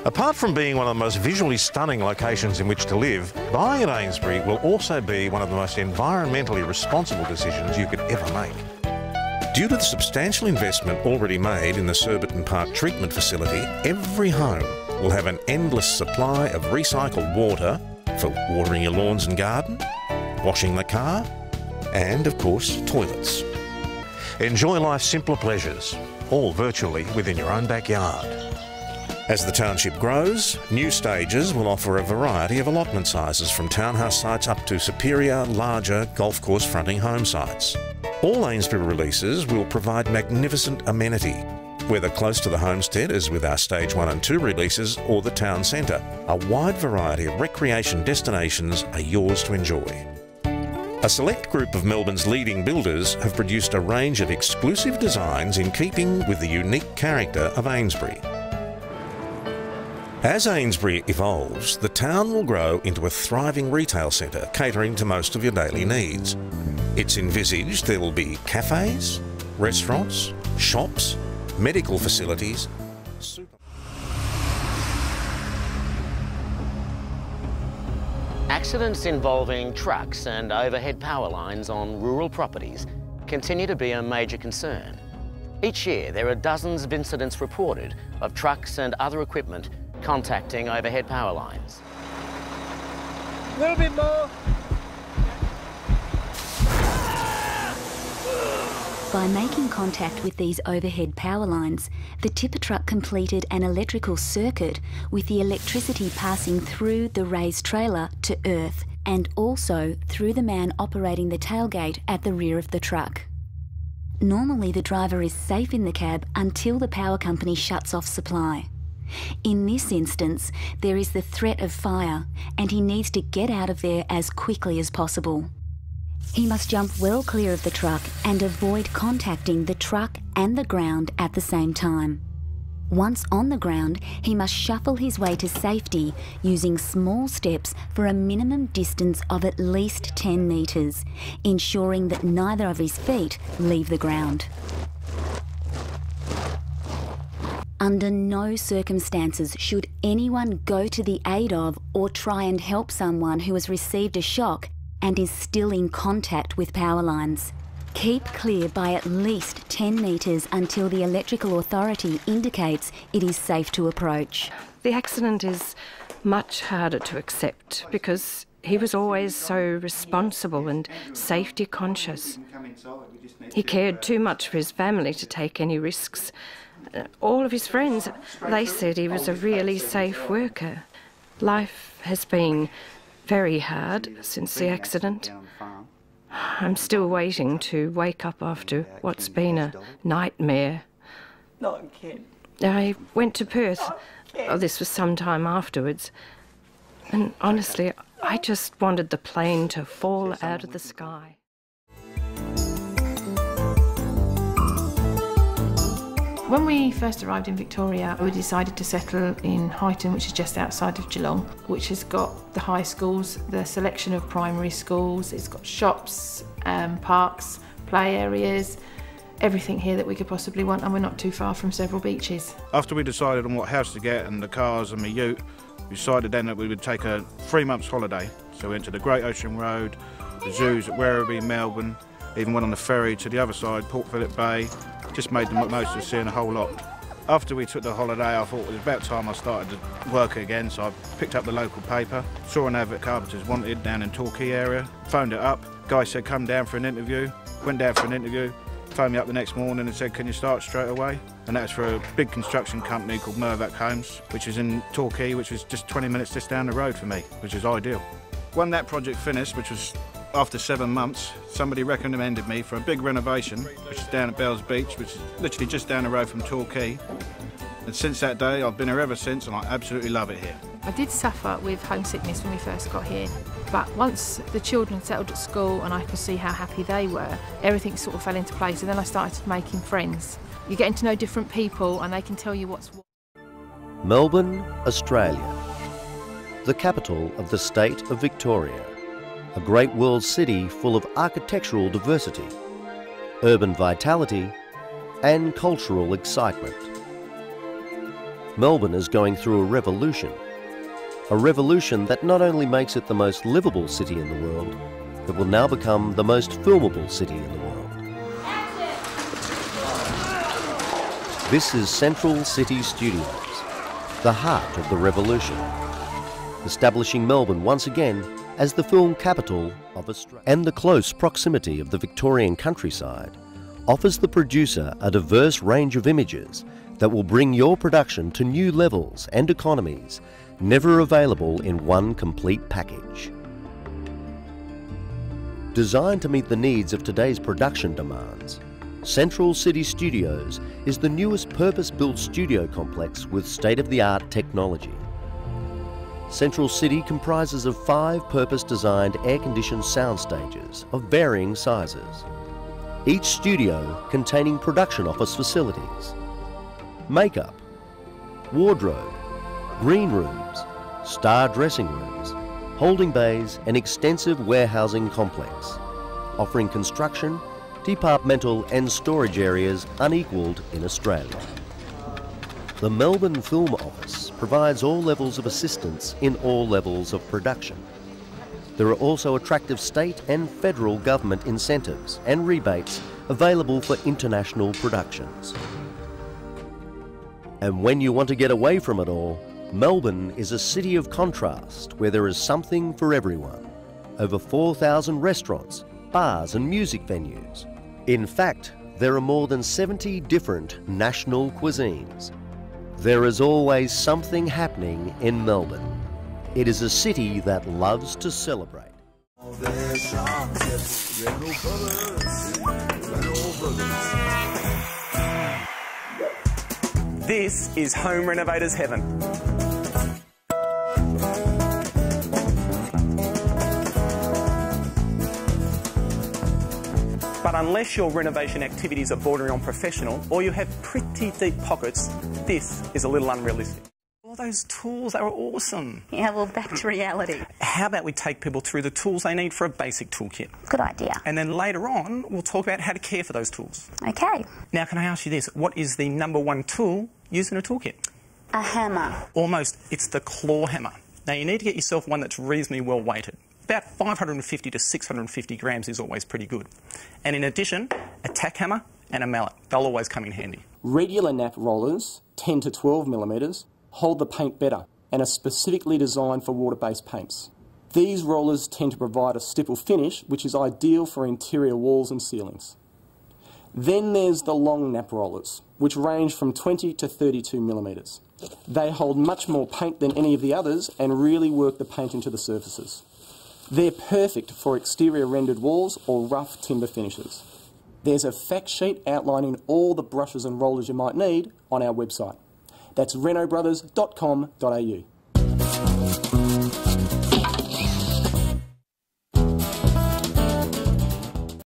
Apart from being one of the most visually stunning locations in which to live, buying at Amesbury will also be one of the most environmentally responsible decisions you could ever make. Due to the substantial investment already made in the Surbiton Park treatment facility, every home will have an endless supply of recycled water for watering your lawns and garden, washing the car, and of course, toilets. Enjoy life's simpler pleasures, all virtually within your own backyard. As the township grows, new stages will offer a variety of allotment sizes from townhouse sites up to superior, larger golf course fronting home sites. All Amesbury releases will provide magnificent amenity, whether close to the homestead as with our Stage 1 and 2 releases or the town centre. A wide variety of recreation destinations are yours to enjoy. A select group of Melbourne's leading builders have produced a range of exclusive designs in keeping with the unique character of Amesbury. As Amesbury evolves, the town will grow into a thriving retail centre catering to most of your daily needs. It's envisaged there will be cafes, restaurants, shops, medical facilities, Accidents involving trucks and overhead power lines on rural properties continue to be a major concern. Each year there are dozens of incidents reported of trucks and other equipment contacting overhead power lines. A little bit more. By making contact with these overhead power lines, the tipper truck completed an electrical circuit with the electricity passing through the raised trailer to earth and also through the man operating the tailgate at the rear of the truck. Normally the driver is safe in the cab until the power company shuts off supply. In this instance, there is the threat of fire and he needs to get out of there as quickly as possible. He must jump well clear of the truck and avoid contacting the truck and the ground at the same time. Once on the ground, he must shuffle his way to safety using small steps for a minimum distance of at least 10 metres, ensuring that neither of his feet leave the ground. Under no circumstances should anyone go to the aid of or try and help someone who has received a shock and is still in contact with power lines. Keep clear by at least 10 metres until the electrical authority indicates it is safe to approach. The accident is much harder to accept because he was always so responsible and safety conscious. He cared too much for his family to take any risks. All of his friends, they said he was a really safe worker. Life has been very hard since the accident. I'm still waiting to wake up after what's been a nightmare. Not a kid. I went to Perth. Oh, this was some time afterwards. And honestly, I just wanted the plane to fall out of the sky. When we first arrived in Victoria, we decided to settle in Highton, which is just outside of Geelong, which has got the high schools, the selection of primary schools, it's got shops, parks, play areas, everything here that we could possibly want, and we're not too far from several beaches. After we decided on what house to get and the cars and the ute, we decided then that we would take a 3 months holiday. So we went to the Great Ocean Road, the zoos at Werribee, Melbourne, even went on the ferry to the other side, Port Phillip Bay. Just made the most of seeing a whole lot. After we took the holiday, I thought it was about time I started to work again, so I picked up the local paper, saw an advert Carpenters Wanted down in Torquay area, phoned it up, guy said come down for an interview, went down for an interview, phoned me up the next morning and said can you start straight away? And that was for a big construction company called Mervac Homes, which is in Torquay, which was just 20 minutes just down the road for me, which is ideal. When that project finished, which was after 7 months, somebody recommended me for a big renovation, which is down at Bells Beach, which is literally just down the road from Torquay. And since that day, I've been here ever since, and I absolutely love it here. I did suffer with homesickness when we first got here, but once the children settled at school and I could see how happy they were, everything sort of fell into place, and then I started making friends. You're getting to know different people and they can tell you what's what. Melbourne, Australia, the capital of the state of Victoria. A great world city full of architectural diversity, urban vitality and cultural excitement. Melbourne is going through a revolution. A revolution that not only makes it the most livable city in the world, it will now become the most filmable city in the world. This is Central City Studios, the heart of the revolution, establishing Melbourne once again as the film capital of Australia. And the close proximity of the Victorian countryside offers the producer a diverse range of images that will bring your production to new levels and economies never available in one complete package. Designed to meet the needs of today's production demands, Central City Studios is the newest purpose-built studio complex with state-of-the-art technology. Central City comprises of 5 purpose-designed air-conditioned sound stages of varying sizes, each studio containing production office facilities, makeup, wardrobe, green rooms, star dressing rooms, holding bays and extensive warehousing complex, offering construction, departmental and storage areas unequalled in Australia. The Melbourne Film Office provides all levels of assistance in all levels of production. There are also attractive state and federal government incentives and rebates available for international productions. And when you want to get away from it all, Melbourne is a city of contrast where there is something for everyone. Over 4,000 restaurants, bars and music venues. In fact, there are more than 70 different national cuisines. There is always something happening in Melbourne. It is a city that loves to celebrate. This is home renovators' heaven. But unless your renovation activities are bordering on professional or you have pretty deep pockets, this is a little unrealistic. All those tools, they were awesome. Yeah, well, back to reality. How about we take people through the tools they need for a basic toolkit? Good idea. And then later on, we'll talk about how to care for those tools. Okay. Now, can I ask you this? What is the #1 tool used in a toolkit? A hammer. Almost. It's the claw hammer. Now, you need to get yourself one that's reasonably well weighted. About 550 to 650 grams is always pretty good. And in addition, a tack hammer and a mallet. They'll always come in handy. Regular nap rollers, 10 to 12 millimetres, hold the paint better and are specifically designed for water-based paints. These rollers tend to provide a stipple finish, which is ideal for interior walls and ceilings. Then there's the long nap rollers, which range from 20 to 32 millimetres. They hold much more paint than any of the others and really work the paint into the surfaces. They're perfect for exterior rendered walls or rough timber finishes. There's a fact sheet outlining all the brushes and rollers you might need on our website. That's renobrothers.com.au.